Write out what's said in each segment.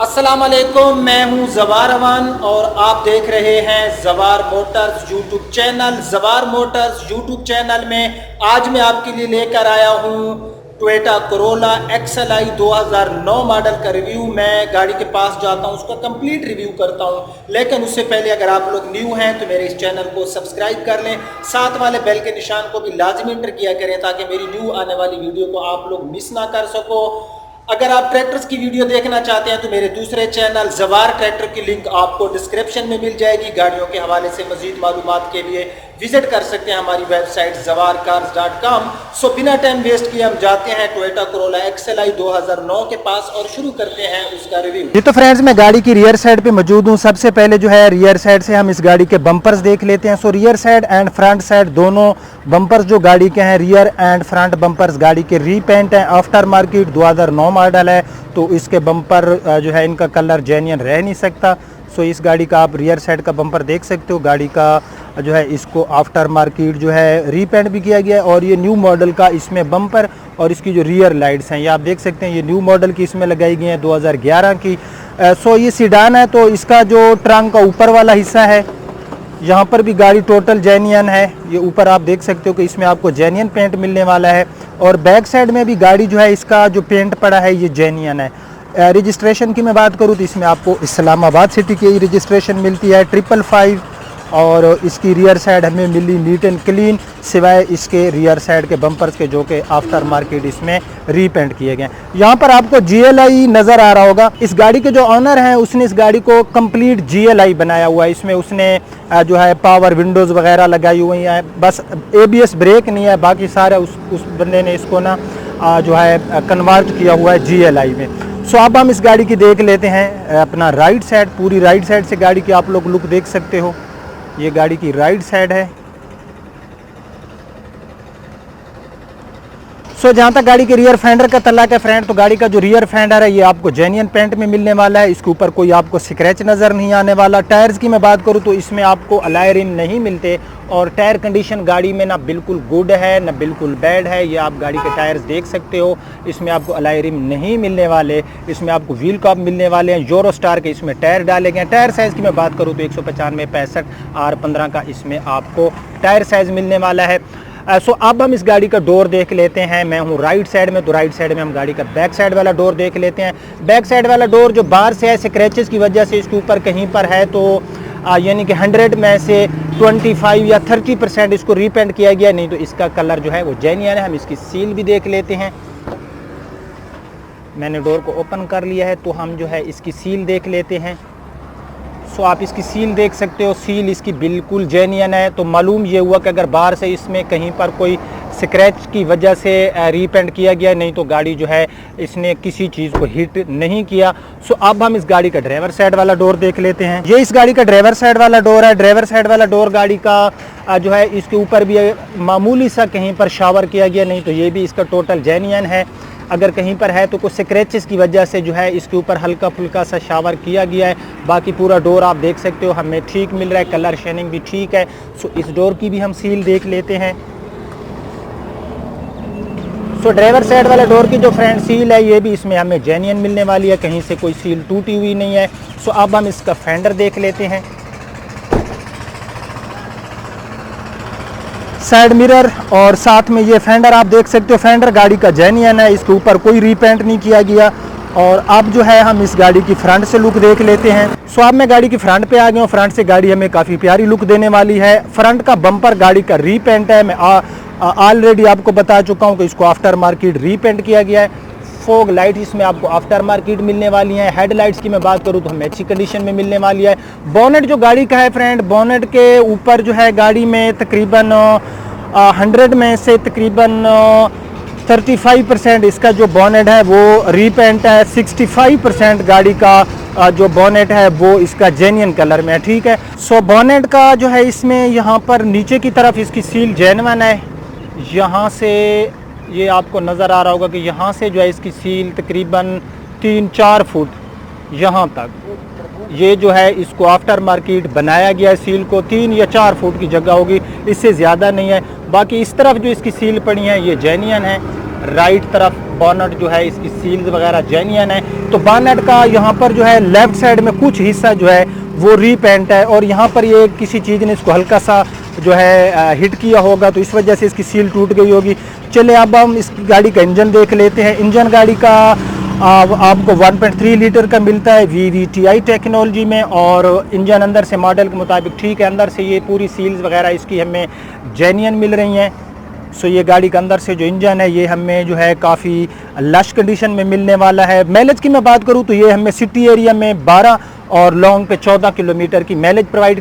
अस्सलाम वालेकुम, मैं हूं जवार अवान और आप देख रहे हैं जवार मोटर्स यूट्यूब चैनल। जवार मोटर्स यूट्यूब चैनल में आज मैं आपके लिए लेकर आया हूं टोयोटा कोरोला XLI 2009 मॉडल का रिव्यू। मैं गाड़ी के पास जाता हूं, उसका कंप्लीट रिव्यू करता हूं, लेकिन उससे पहले अगर आप लोग न्यू हैं तो मेरे इस चैनल को सब्सक्राइब कर लें, साथ वाले बेल के निशान को भी लाजमी एंटर किया करें ताकि मेरी न्यू आने वाली वीडियो को आप लोग मिस ना कर सको। अगर आप ट्रैक्टर्स की वीडियो देखना चाहते हैं तो मेरे दूसरे चैनल जवार ट्रैक्टर की लिंक आपको डिस्क्रिप्शन में मिल जाएगी। गाड़ियों के हवाले से मजीद मालूमात के लिए विजिट कर सकते हैं हमारी वेबसाइट zawarcars.com। सो बिना टाइम वेस्ट किए हम जाते हैं टोयोटा कोरोला XLI 2009 के पास और शुरू करते हैं उसका रिव्यू। जी तो फ्रेंड्स, मैं गाड़ी की रियर साइड पे मौजूद हूँ। सबसे पहले जो है रियर साइड से हम इस गाड़ी के बम्पर्स देख लेते हैं। So rear side and front side दोनों बम्पर्स जो गाड़ी के हैं, रियर एंड फ्रंट बम्पर्स गाड़ी के रीपेंट हैं। आफ्टर मार्केट 2009 मॉडल है तो इसके बम्पर जो है इनका कलर जेन्युइन रह नहीं सकता। सो इस गाड़ी का आप रियर साइड का बम्पर देख सकते हो। गाड़ी का जो है इसको आफ्टर मार्केट जो है रीपेंट भी किया गया है और ये न्यू मॉडल का इसमें बम्पर और इसकी जो रियर लाइट्स हैं ये आप देख सकते हैं, ये न्यू मॉडल की इसमें लगाई गई हैं 2011 की। सो ये सीडान है तो इसका जो ट्रंक का ऊपर वाला हिस्सा है यहाँ पर भी गाड़ी टोटल जेन्युइन है। ये ऊपर आप देख सकते हो कि इसमें आपको जेन्युइन पेंट मिलने वाला है और बैक साइड में भी गाड़ी जो है इसका जो पेंट पड़ा है ये जेन्युइन है। रजिस्ट्रेशन की मैं बात करूँ तो इसमें आपको इस्लामाबाद सिटी की रजिस्ट्रेशन मिलती है 555 और इसकी रियर साइड हमें मिली नीट एंड क्लीन, सिवाय इसके रियर साइड के बम्पर्स के जो कि आफ्टर मार्केट इसमें रीपेंट किए गए। यहाँ पर आपको GLI नज़र आ रहा होगा। इस गाड़ी के जो ऑनर हैं उसने इस गाड़ी को कंप्लीट GLI बनाया हुआ है। इसमें उसने जो है पावर विंडोज़ वगैरह लगाई हुई हैं, बस ABS ब्रेक नहीं है, बाकी सारा उस बंदे ने इसको ना जो है कन्वर्ट किया हुआ है GLI में। सो अब हम इस गाड़ी की देख लेते हैं अपना राइट साइड। पूरी राइट साइड से गाड़ी की आप लोग लुक देख सकते हो। ये गाड़ी की राइट साइड है। सो जहाँ तक गाड़ी के रियर फेंडर का तल्लाक है फ्रेंड, तो गाड़ी का जो रियर फेंडर है ये आपको जेन्युइन पेंट में मिलने वाला है। इसके ऊपर कोई आपको स्क्रैच नज़र नहीं आने वाला। टायर्स की मैं बात करूँ तो इसमें आपको अलॉय रिम नहीं मिलते और टायर कंडीशन गाड़ी में ना बिल्कुल गुड है ना बिल्कुल बैड है। ये आप गाड़ी के टायर्स देख सकते हो, इसमें आपको अलॉय रिम नहीं मिलने वाले। इसमें आपको व्हील कप मिलने वाले हैं, यूरो स्टार के इसमें टायर डाले गए हैं। टायर साइज़ की मैं बात करूँ तो 195 65 R15 का इसमें आपको टायर साइज़ मिलने वाला है। सो अब हम इस गाड़ी का डोर देख लेते हैं। मैं हूँ राइट साइड में, तो राइट साइड में हम गाड़ी का बैक साइड वाला डोर देख लेते हैं। बैक साइड वाला डोर जो बाहर से है स्क्रैचेस की वजह से इसके ऊपर कहीं पर है तो यानी कि 100 में से 25 या 30% इसको रीपेंट किया गया, नहीं तो इसका कलर जो है वो जेन्युइन है। हम इसकी सील भी देख लेते हैं। मैंने डोर को ओपन कर लिया है तो हम जो है इसकी सील देख लेते हैं। सो आप इसकी सील देख सकते हो, सील इसकी बिल्कुल जेन्युइन है। तो मालूम ये हुआ कि अगर बाहर से इसमें कहीं पर कोई स्क्रैच की वजह से रीपेंट किया गया, नहीं तो गाड़ी जो है इसने किसी चीज़ को हिट नहीं किया। सो अब हम इस गाड़ी का ड्राइवर साइड वाला डोर देख लेते हैं। ये इस गाड़ी का ड्राइवर साइड वाला डोर है। ड्राइवर साइड वाला डोर गाड़ी का जो है इसके ऊपर भी मामूली सा कहीं पर शावर किया गया, नहीं तो ये भी इसका टोटल जेन्युइन है। अगर कहीं पर है तो कुछ स्क्रैचेस की वजह से जो है इसके ऊपर हल्का फुल्का सा शावर किया गया है। बाकी पूरा डोर आप देख सकते हो हमें ठीक मिल रहा है, कलर शेनिंग भी ठीक है। सो इस डोर की भी हम सील देख लेते हैं। सो ड्राइवर साइड वाले डोर की जो फ्रंट सील है ये भी इसमें हमें जेन्युइन मिलने वाली है, कहीं से कोई सील टूटी हुई नहीं है। सो अब हम इसका फेंडर देख लेते हैं। साइड मिरर और साथ में ये फेंडर आप देख सकते हो, फेंडर गाड़ी का जेन्युइन है, इसके ऊपर कोई रीपेंट नहीं किया गया। और अब जो है हम इस गाड़ी की फ्रंट से लुक देख लेते हैं। सो अब मैं गाड़ी की फ्रंट पे आ गया हूँ। फ्रंट से गाड़ी हमें काफ़ी प्यारी लुक देने वाली है। फ्रंट का बम्पर गाड़ी का रीपेंट है। मैं ऑलरेडी आपको बता चुका हूँ कि इसको आफ्टर मार्केट रीपेंट किया गया है। फोग लाइट इसमें आपको आफ्टर मार्केट मिलने वाली हैं। हेडलाइट्स की मैं बात करूँ तो हमें अच्छी कंडीशन में मिलने वाली है। बोनेट जो गाड़ी का है फ्रेंड, बोनेट के ऊपर जो है गाड़ी में तकरीबन 100 में से तकरीबन 35% इसका जो बोनेट है वो रीपेंट है। 65% गाड़ी का जो बोनेट है वो इसका जेन्युइन कलर में है, ठीक है। सो बोनेट का जो है इसमें यहाँ पर नीचे की तरफ इसकी सील जेन्युइन है। यहाँ से ये आपको नज़र आ रहा होगा कि यहाँ से जो है इसकी सील तकरीबन 3-4 फुट यहाँ तक, ये जो है इसको आफ्टर मार्केट बनाया गया है। सील को 3 या 4 फुट की जगह होगी, इससे ज़्यादा नहीं है। बाकी इस तरफ जो इसकी सील पड़ी है ये जेन्युइन है। राइट तरफ बॉनेट जो है इसकी सील्स वगैरह जेन्युइन है। तो बॉनेट का यहाँ पर जो है लेफ्ट साइड में कुछ हिस्सा जो है वो रीपेंट है और यहाँ पर ये किसी चीज़ ने इसको हल्का सा जो है हिट किया होगा, तो इस वजह से इसकी सील टूट गई होगी। चलिए अब हम इस गाड़ी का इंजन देख लेते हैं। इंजन गाड़ी का आपको 1.3 लीटर का मिलता है VVTi टेक्नोलॉजी में और इंजन अंदर से मॉडल के मुताबिक ठीक है, अंदर से ये पूरी सील्स वगैरह इसकी हमें जेन्युइन मिल रही हैं। सो ये गाड़ी के अंदर से जो इंजन है ये हमें जो है काफ़ी लश कंडीशन में मिलने वाला है। माइलेज की मैं बात करूँ तो ये हमें सिटी एरिया में 12 और लॉन्ग पे 14 किलोमीटर की माइलेज प्रोवाइड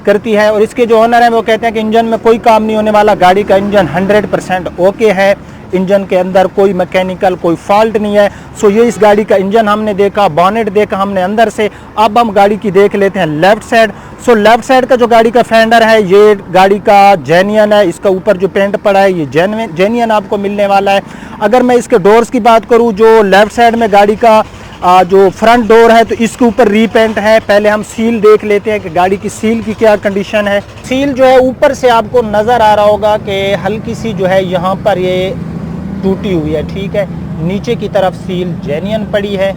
करती है। और इसके जो ओनर हैं वो कहते हैं कि इंजन में कोई काम नहीं होने वाला, गाड़ी का इंजन 100% ओके है, इंजन के अंदर कोई मैकेनिकल कोई फॉल्ट नहीं है। सो ये इस गाड़ी का इंजन हमने देखा, बॉनेट देखा हमने अंदर से। अब हम गाड़ी की देख लेते हैं left side. So left side का जो गाड़ी का फेंडर है ये गाड़ी का जेन्युइन है, इसका ऊपर जो पेंट पड़ा है ये जेन्युइन आपको मिलने वाला है। अगर मैं इसके डोर्स की बात करूँ, जो लेफ्ट साइड में गाड़ी का जो फ्रंट डोर है तो इसके ऊपर रीपेंट है। पहले हम सील देख लेते हैं कि गाड़ी की सील की क्या कंडीशन है। सील जो है ऊपर से आपको नज़र आ रहा होगा कि हल्की सी जो है यहाँ पर ये टूटी हुई है, ठीक है। नीचे की तरफ सील जेन्युइन पड़ी है,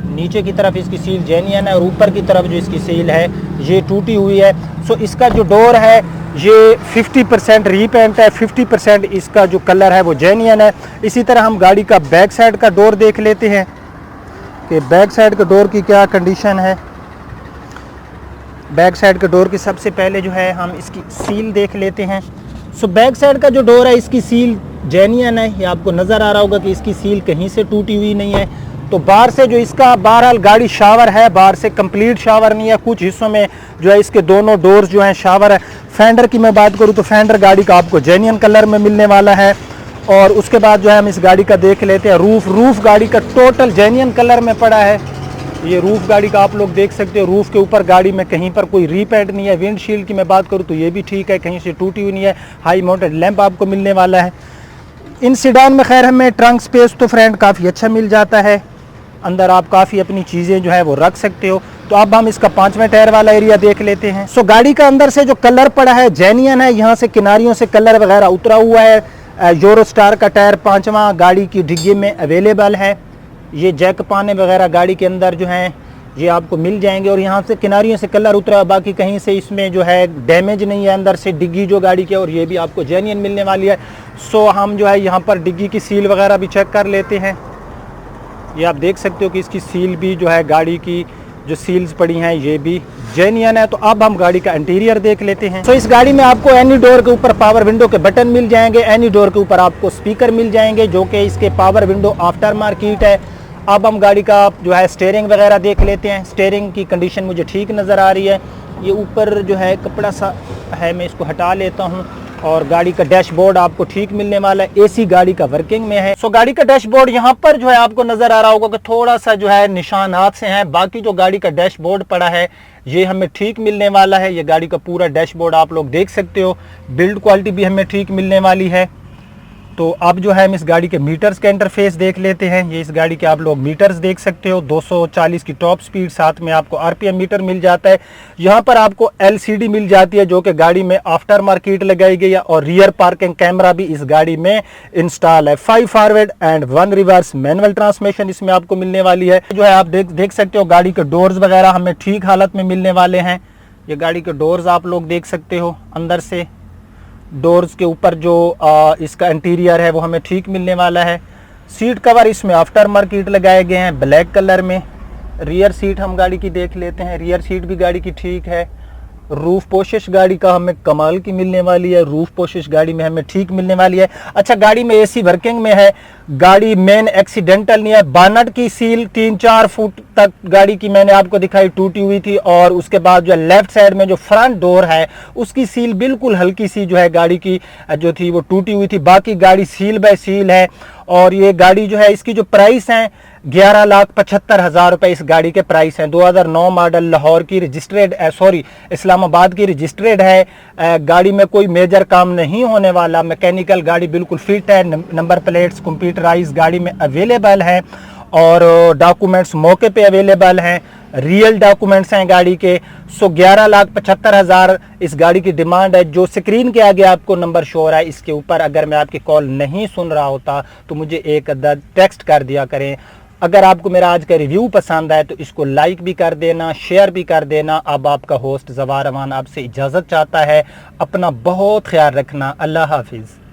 नीचे की तरफ इसकी सील जेन्युइन है और ऊपर की तरफ जो इसकी सील है ये टूटी हुई है। सो इसका जो डोर है ये 50% रीपेंट है, 50% इसका जो कलर है वो जेन्युइन है। इसी तरह हम गाड़ी का बैक साइड का डोर देख लेते हैं कि बैक साइड के डोर की क्या कंडीशन है। बैक साइड के डोर की सबसे पहले जो है हम इसकी सील देख लेते हैं। सो बैक साइड का जो डोर है इसकी सील जेन्युइन है, ये आपको नज़र आ रहा होगा कि इसकी सील कहीं से टूटी हुई नहीं है। तो बाहर से जो इसका बहरहाल गाड़ी शावर है, बाहर से कंप्लीट शावर नहीं है, कुछ हिस्सों में जो है इसके दोनों डोर्स जो हैं शावर है। फेंडर की मैं बात करूँ तो फेंडर गाड़ी का आपको जेन्युइन कलर में मिलने वाला है। और उसके बाद जो है हम इस गाड़ी का देख लेते हैं रूफ़ गाड़ी का टोटल जेन्युइन कलर में पड़ा है। ये रूफ़ गाड़ी का आप लोग देख सकते हो, रूफ़ के ऊपर गाड़ी में कहीं पर कोई रीपेंट नहीं है। विंडशील्ड की मैं बात करूँ तो ये भी ठीक है, कहीं से टूटी हुई नहीं है। हाई माउंटेड लैंप आपको मिलने वाला है। इन सीडान में खैर हमें ट्रंक स्पेस तो फ्रेंड काफ़ी अच्छा मिल जाता है, अंदर आप काफ़ी अपनी चीज़ें जो है वो रख सकते हो। तो अब हम इसका 5वें टायर वाला एरिया देख लेते हैं। सो गाड़ी का अंदर से जो कलर पड़ा है जेन्युइन है, यहाँ से किनारियों से कलर वगैरह उतरा हुआ है। यूरो स्टार का टायर 5वां गाड़ी की डिग्गी में अवेलेबल है। ये जैक पाने वगैरह गाड़ी के अंदर जो हैं ये आपको मिल जाएंगे और यहाँ से किनारियों से कलर उतरा, बाकी कहीं से इसमें जो है डैमेज नहीं है। अंदर से डिग्गी जो गाड़ी की है और ये भी आपको जेन्युइन मिलने वाली है। सो हम जो है यहाँ पर डिग्गी की सील वगैरह भी चेक कर लेते हैं। ये आप देख सकते हो कि इसकी सील भी जो है गाड़ी की जो सील्स पड़ी हैं ये भी जेन्युइन है। तो अब हम गाड़ी का इंटीरियर देख लेते हैं। तो इस गाड़ी में आपको एनी डोर के ऊपर पावर विंडो के बटन मिल जाएंगे, एनी डोर के ऊपर आपको स्पीकर मिल जाएंगे जो कि इसके पावर विंडो आफ्टर मार्केट है। अब हम गाड़ी का जो है स्टीयरिंग वगैरह देख लेते हैं। स्टीयरिंग की कंडीशन मुझे ठीक नज़र आ रही है। ये ऊपर जो है कपड़ा सा है, मैं इसको हटा लेता हूँ। और गाड़ी का डैशबोर्ड आपको ठीक मिलने वाला है, एसी गाड़ी का वर्किंग में है। सो गाड़ी का डैशबोर्ड यहाँ पर जो है आपको नज़र आ रहा होगा कि थोड़ा सा जो है निशानात से हैं, बाकी जो गाड़ी का डैशबोर्ड पड़ा है ये हमें ठीक मिलने वाला है। ये गाड़ी का पूरा डैशबोर्ड आप लोग देख सकते हो, बिल्ड क्वालिटी भी हमें ठीक मिलने वाली है। तो अब जो है हम इस गाड़ी के मीटर्स का इंटरफेस देख लेते हैं। ये इस गाड़ी के आप लोग मीटर्स देख सकते हो, 240 की टॉप स्पीड, साथ में आपको आरपीएम मीटर मिल जाता है। यहाँ पर आपको एलसीडी मिल जाती है जो कि गाड़ी में आफ्टर मार्केट लगाई गई है और रियर पार्किंग कैमरा भी इस गाड़ी में इंस्टॉल है। 5 forward and 1 reverse manual transmission इसमें आपको मिलने वाली है। जो है आप देख सकते हो गाड़ी के डोर्स वगैरह हमें ठीक हालत में मिलने वाले हैं। ये गाड़ी के डोर्स आप लोग देख सकते हो, अंदर से डोर्स के ऊपर जो इसका इंटीरियर है वो हमें ठीक मिलने वाला है। सीट कवर इसमें आफ्टर मार्केट लगाए गए हैं ब्लैक कलर में। रियर सीट हम गाड़ी की देख लेते हैं, रियर सीट भी गाड़ी की ठीक है। रूफ पोशिश गाड़ी का हमें कमाल की मिलने वाली है, रूफ पोशिश गाड़ी में हमें ठीक मिलने वाली है। अच्छा, गाड़ी में एसी वर्किंग में है, गाड़ी मेन एक्सीडेंटल नहीं है। बानट की सील 3-4 फुट तक गाड़ी की मैंने आपको दिखाई टूटी हुई थी और उसके बाद जो लेफ्ट साइड में जो फ्रंट डोर है उसकी सील बिल्कुल हल्की सी जो है गाड़ी की जो थी वो टूटी हुई थी, बाकी गाड़ी सील बाय सील है। और ये गाड़ी जो है इसकी जो प्राइस है 11,75,000 रुपए इस गाड़ी के प्राइस हैं। 2009 मॉडल, लाहौर की रजिस्ट्रेड, इस्लामाबाद की रजिस्ट्रेड है। गाड़ी में कोई मेजर काम नहीं होने वाला, मैकेनिकल गाड़ी बिल्कुल फिट है। नंबर प्लेट्स कंप्यूटराइज गाड़ी में अवेलेबल है और डॉक्यूमेंट्स मौके पे अवेलेबल हैं। रियल डॉक्यूमेंट्स हैं गाड़ी के। सो 11,75,000 इस गाड़ी की डिमांड है। जो स्क्रीन के आगे आपको नंबर शो हो रहा है इसके ऊपर अगर मैं आपकी कॉल नहीं सुन रहा होता तो मुझे एक अदद टेक्स्ट कर दिया करें। अगर आपको मेरा आज का रिव्यू पसंद आए तो इसको लाइक भी कर देना, शेयर भी कर देना। अब आपका होस्ट ज़वार अमान आपसे इजाज़त चाहता है। अपना बहुत ख्याल रखना। अल्लाह हाफिज़।